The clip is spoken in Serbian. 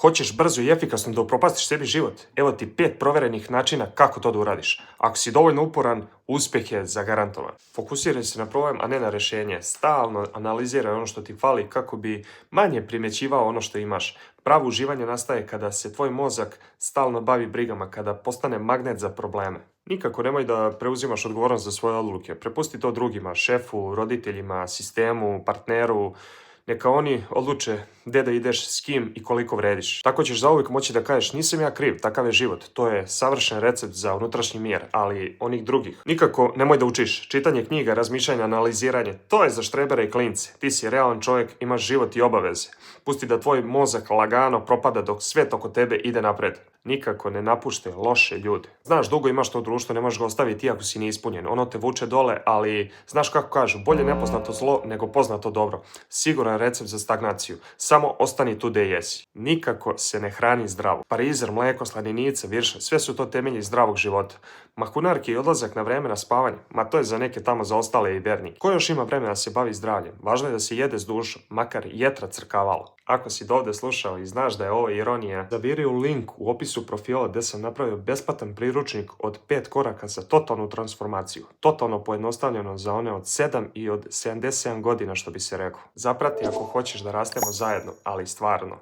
Hoćeš brzo i efikasno da upropastiš sebi život? Evo ti 5 proverenih načina kako to da uradiš. Ako si dovoljno uporan, uspjeh je zagarantovan. Fokusiraj se na problem, a ne na rješenje. Stalno analiziraj ono što ti fali kako bi manje primjećivao ono što imaš. Pravo uživanje nastaje kada se tvoj mozak stalno bavi brigama, kada postane magnet za probleme. Nikako nemoj da preuzimaš odgovornost za svoje odluke. Prepusti to drugima, šefu, roditeljima, sistemu, partneru. Neka oni odluče gdje da ideš, s kim i koliko vrediš. Tako ćeš zauvijek moći da kažeš nisam ja kriv, takav je život. To je savršen recept za unutrašnji mir, ali onih drugih. Nikako nemoj da učiš. Čitanje knjiga, razmišljanje, analiziranje, to je za štrebere i klince. Ti si realan čovjek, imaš život i obaveze. Pusti da tvoj mozak lagano propada dok svijet oko tebe ide napred. Nikako ne napuštaj loše ljude. Znaš, dugo imaš to društvo, ne možeš ga ostaviti ako si neispunjen. Ono te vuče dole, ali znaš kako kažu, bolje nepoznato zlo nego poznato dobro. Siguran recept za stagnaciju. Samo ostani tu gdje jesi. Nikako se ne hrani zdravo. Parizer, mlijeko, slaninice, virša, sve su to temelji zdravog života. Mahunarki i odlazak na vreme na spavanje, ma to je za neke tamo zaostale i vjernike. Ko još ima vremena da se bavi zdravljem? Važno je da se jede s dušom, makar jetra crkavalo. Ako si dovde slušao i znaš da je ovo ironija, zaviri u link u opisu profila gdje sam napravio besplatan priručnik od 5 koraka za totalnu transformaciju. Totalno pojednostavljeno za one od 7 i od 77 godina, što bi se rekao. Zaprati ako hoćeš da rastemo zajedno, ali stvarno.